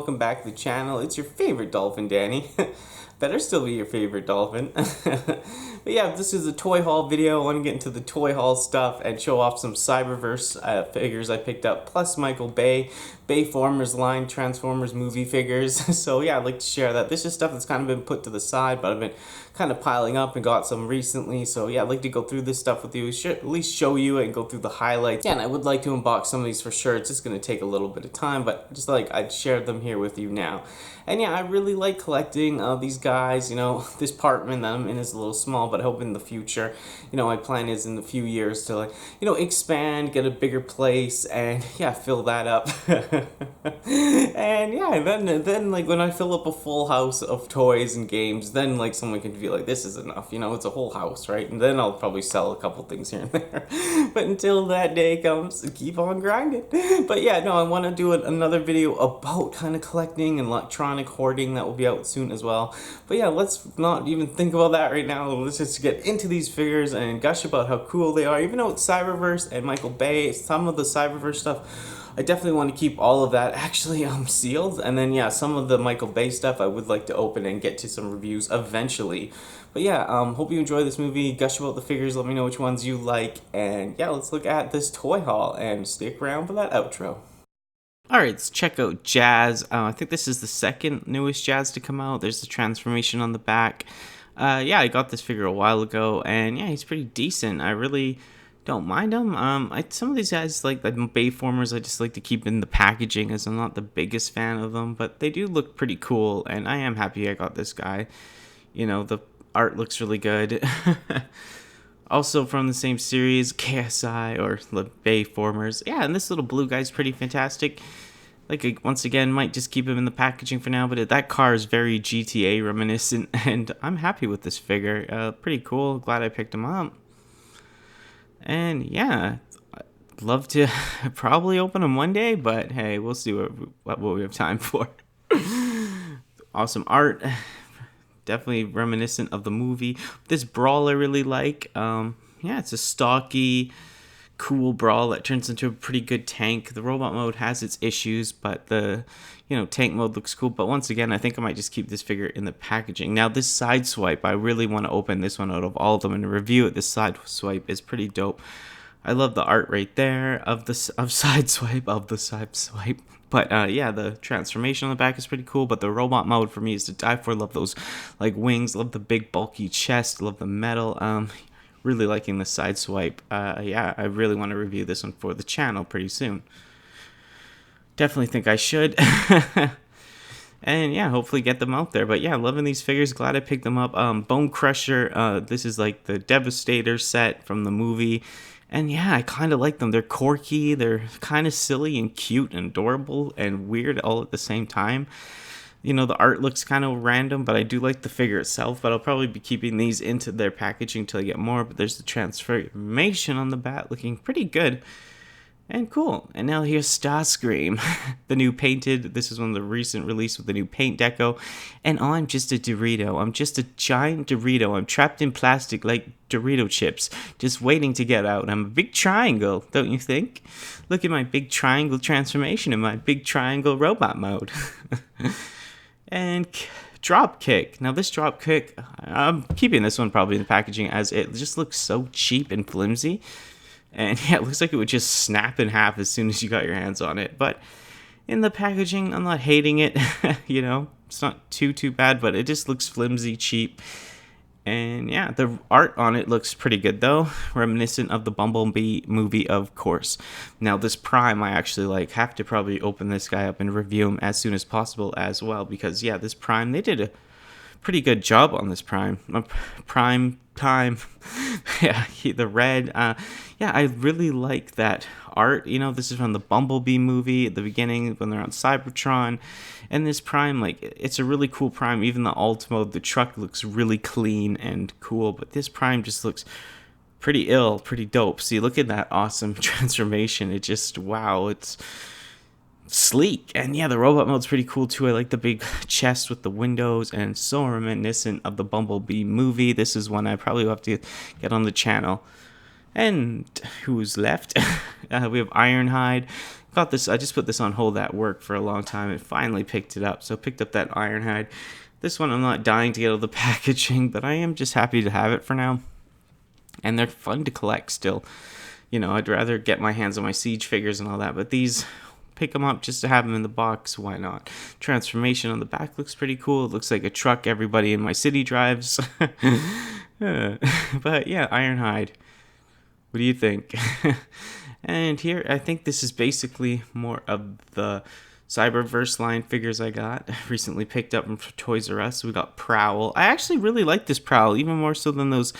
welcome back to the channel. It's your favorite dolphin, Danny. Better still be your favorite dolphin. But yeah, this is a toy haul video. I want to get into the toy haul stuff and show off some Cyberverse figures I picked up, plus Michael Bay Formers line Transformers movie figures. So yeah, I'd like to share that. This is stuff that's kind of been put to the side, but I've been kind of piling up and got some recently. So yeah, I'd like to go through this stuff with you, at least show you and go through the highlights. Yeah, and I would like to unbox some of these for sure. It's just going to take a little bit of time, but just like I'd share them here with you now. And yeah, I really like collecting these guys. You know, this apartment that I'm in is a little small, but I hope in the future, you know, my plan is in a few years to, like, you know, expand, get a bigger place, and yeah, fill that up. And yeah, then like when I fill up a full house of toys and games, then like someone can feel like this is enough. You know, it's a whole house, right? And then I'll probably sell a couple things here and there. But until that day comes, keep on grinding. But yeah, no, I want to do another video about kind of collecting and electronic hoarding that will be out soon as well. But yeah, let's not even think about that right now. Let's just get into these figures and gush about how cool they are. Even though it's Cyberverse and Michael Bay, some of the Cyberverse stuff, I definitely want to keep all of that actually sealed. And then yeah, some of the Michael Bay stuff I would like to open and get to some reviews eventually. But yeah, hope you enjoy this movie. Gush about the figures. Let me know which ones you like. And yeah, let's look at this toy haul and stick around for that outro. Alright, let's check out Jazz. I think this is the second newest Jazz to come out. There's the transformation on the back. Yeah, I got this figure a while ago, and yeah, he's pretty decent. I really don't mind him. Some of these guys, like the Bayformers, I just like to keep in the packaging, as I'm not the biggest fan of them, but they do look pretty cool, and I am happy I got this guy. You know, the art looks really good. Also from the same series, KSI, or the Bayformers. Yeah, and this little blue guy's pretty fantastic. Like, once again, might just keep him in the packaging for now, but that car is very GTA reminiscent, and I'm happy with this figure. Pretty cool. Glad I picked him up. And yeah, I'd love to probably open him one day, but hey, we'll see what we have time for. Awesome art. Definitely reminiscent of the movie. This brawl I really like. Yeah, it's a stocky, cool brawl that turns into a pretty good tank. The robot mode has its issues, but the tank mode looks cool. But once again, I think I might just keep this figure in the packaging. Now this side swipe, I really want to open this one out of all of them and review it. This side swipe is pretty dope. I love the art right there of the side swipe. But yeah, the transformation on the back is pretty cool. But the robot mode for me is to die for. Love those like wings. Love the big bulky chest. Love the metal. Really liking the side swipe. Yeah, I really want to review this one for the channel pretty soon. Definitely think I should. And yeah, hopefully get them out there. But yeah, loving these figures. Glad I picked them up. Bone Crusher. This is like the Devastator set from the movie. And yeah, I kind of like them. They're quirky. They're kind of silly and cute and adorable and weird all at the same time. You know, the art looks kind of random, but I do like the figure itself. But I'll probably be keeping these into their packaging till I get more. But there's the transformation on the bat looking pretty good and cool. And now here's Starscream, the new painted. This is one of the recent release with the new paint deco. And I'm just a Dorito. I'm just a giant Dorito. I'm trapped in plastic like Dorito chips, just waiting to get out. I'm a big triangle, don't you think? Look at my big triangle transformation in my big triangle robot mode. And drop kick. Now this drop kick, I'm keeping this one probably in the packaging as it just looks so cheap and flimsy. And yeah, it looks like it would just snap in half as soon as you got your hands on it. But in the packaging, I'm not hating it. You know, it's not too bad, but it just looks flimsy, cheap. And yeah, the art on it looks pretty good though. Reminiscent of the Bumblebee movie, of course. Now this Prime, I actually have to probably open this guy up and review him as soon as possible as well. Because yeah, this Prime, they did a pretty good job on this Prime. Prime time. Yeah, the red. Yeah, I really like that art. You know, this is from the Bumblebee movie at the beginning when they're on Cybertron. And this Prime, like, it's a really cool Prime. Even the alt mode, the truck looks really clean and cool. But this Prime just looks pretty pretty dope. See, look at that awesome transformation. It just, wow, it's sleek. And yeah, the robot mode's pretty cool too. I like the big chest with the windows, and so reminiscent of the Bumblebee movie. This is one I probably will have to get on the channel. And who's left? We have Ironhide. Got this. I just put this on hold at work for a long time. It finally picked it up. So picked up that Ironhide. This one I'm not dying to get out of the packaging, but I am just happy to have it for now. And they're fun to collect still. I'd rather get my hands on my Siege figures and all that, but these, pick them up just to have them in the box. Why not? Transformation on the back looks pretty cool. It looks like a truck everybody in my city drives. But yeah, Ironhide. What do you think? And here, I think this is basically more of the Cyberverse line figures I got. Recently picked up from Toys R Us. We got Prowl. I actually really like this Prowl, even more so than those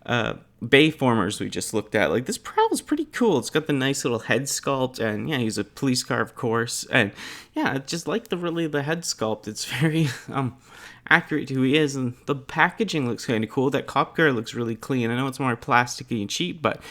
Bayformers we just looked at. Like, this Prowl is pretty cool. It's got the nice little head sculpt, and yeah, he's a police car, of course. And yeah, I just like the head sculpt. It's very accurate to who he is, and the packaging looks kind of cool. That cop car looks really clean. I know it's more plasticky and cheap, but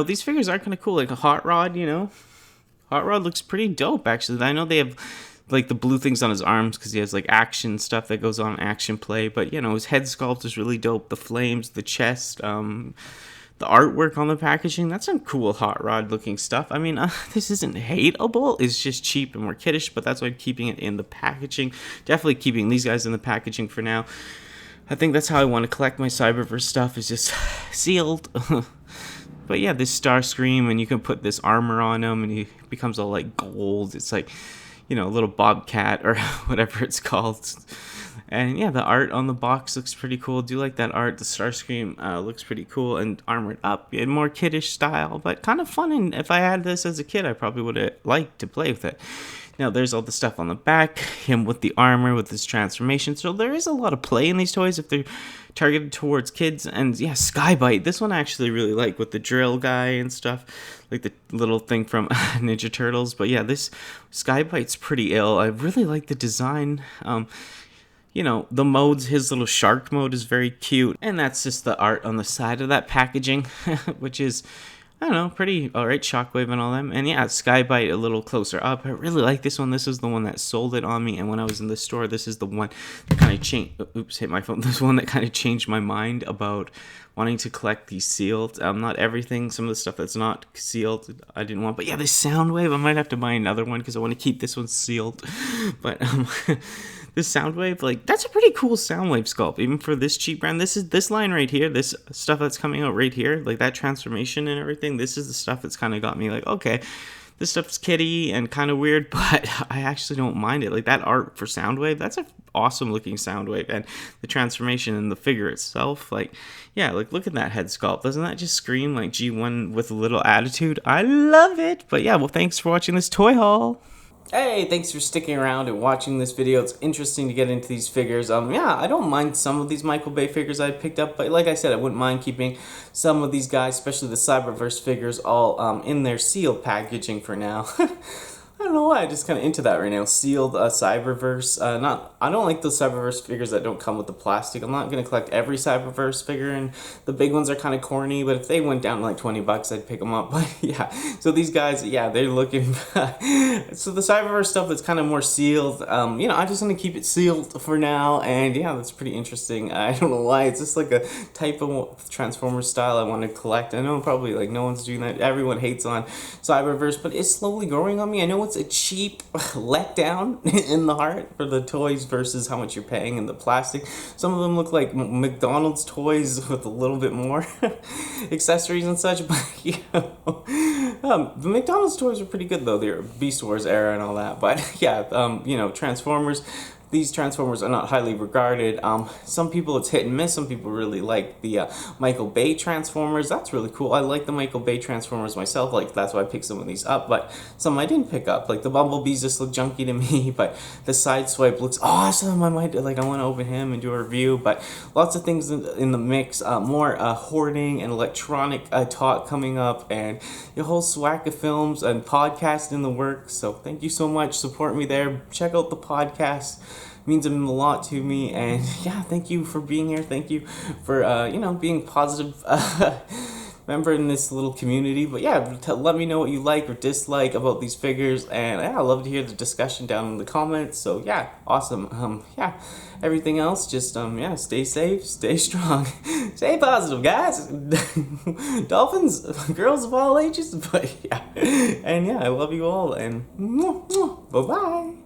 these figures are kind of cool. Like a Hot Rod, Hot Rod looks pretty dope, actually. I know they have like the blue things on his arms because he has like action stuff that goes on action play, but his head sculpt is really dope. The flames, the chest, the artwork on the packaging, that's some cool Hot Rod looking stuff. I mean, this isn't hateable, it's just cheap and more kiddish, but that's why I'm keeping it in the packaging. Definitely keeping these guys in the packaging for now. I think that's how I want to collect my Cyberverse stuff, is just sealed. But yeah, this Starscream, and you can put this armor on him, and he becomes all like gold. It's like, a little Bobcat or whatever it's called. And yeah, the art on the box looks pretty cool. Do you like that art? The Starscream looks pretty cool and armored up in more kiddish style, but kind of fun. And if I had this as a kid, I probably would have liked to play with it. Now, there's all the stuff on the back, him with the armor, with his transformation. So there is a lot of play in these toys if they're targeted towards kids. And yeah, Skybite. This one I actually really like, with the drill guy and stuff, like the little thing from Ninja Turtles. But yeah, this Skybite's pretty ill. I really like the design. The modes, his little shark mode is very cute. And that's just the art on the side of that packaging, which is, I don't know, pretty alright. Shockwave and all them. And yeah, Skybite a little closer up. I really like this one. This is the one that sold it on me. And when I was in the store, this is the one that kind of changed. Oops, hit my phone. This one that kind of changed my mind about wanting to collect these sealed. Not everything. Some of the stuff that's not sealed, I didn't want. But yeah, this Soundwave, I might have to buy another one because I want to keep this one sealed. But this Soundwave, like, that's a pretty cool Soundwave sculpt, even for this cheap brand. This line right here, this stuff that's coming out right here, like that transformation and everything, this is the stuff that's kind of got me like, okay, this stuff's kiddie and kind of weird, but I actually don't mind it. Like, that art for Soundwave, that's an awesome looking Soundwave, and the transformation and the figure itself, like, yeah, like, look at that head sculpt. Doesn't that just scream like G1 with a little attitude? I love it. But yeah, well, thanks for watching this toy haul. Hey, thanks for sticking around and watching this video. It's interesting to get into these figures. Yeah, I don't mind some of these Michael Bay figures I picked up, but like I said, I wouldn't mind keeping some of these guys, especially the Cyberverse figures, all in their sealed packaging for now. I don't know why, I just kind of into that right now. Sealed Cyberverse. I don't like those Cyberverse figures that don't come with the plastic. I'm not going to collect every Cyberverse figure, and the big ones are kind of corny, but if they went down to like $20, I'd pick them up. But yeah, so these guys, yeah, they're looking... So the Cyberverse stuff that's kind of more sealed, I'm just going to keep it sealed for now, and yeah, that's pretty interesting. I don't know why, it's just like a type of Transformers style I want to collect. I know probably like no one's doing that. Everyone hates on Cyberverse, but it's slowly growing on me. I know it's a cheap letdown in the heart for the toys versus how much you're paying in the plastic. Some of them look like McDonald's toys with a little bit more accessories and such, but the McDonald's toys are pretty good though. They're Beast Wars era and all that, but yeah, Transformers. These Transformers are not highly regarded. Some people it's hit and miss. Some people really like the Michael Bay Transformers. That's really cool. I like the Michael Bay Transformers myself. Like, that's why I picked some of these up. But some I didn't pick up. Like the Bumblebees just look junky to me. But the Sideswipe looks awesome. I want to open him and do a review. But lots of things in the mix. More hoarding and electronic talk coming up, and the whole swag of films and podcast in the works. So thank you so much. Support me there. Check out the podcast. Means a lot to me, and yeah, thank you for being here. Thank you for being positive member in this little community. But yeah, let me know what you like or dislike about these figures, and yeah, I'd love to hear the discussion down in the comments. So yeah, awesome. Yeah, everything else, just yeah, stay safe, stay strong, stay positive, guys. Dolphins, girls of all ages. But yeah, and yeah, I love you all, and bye bye.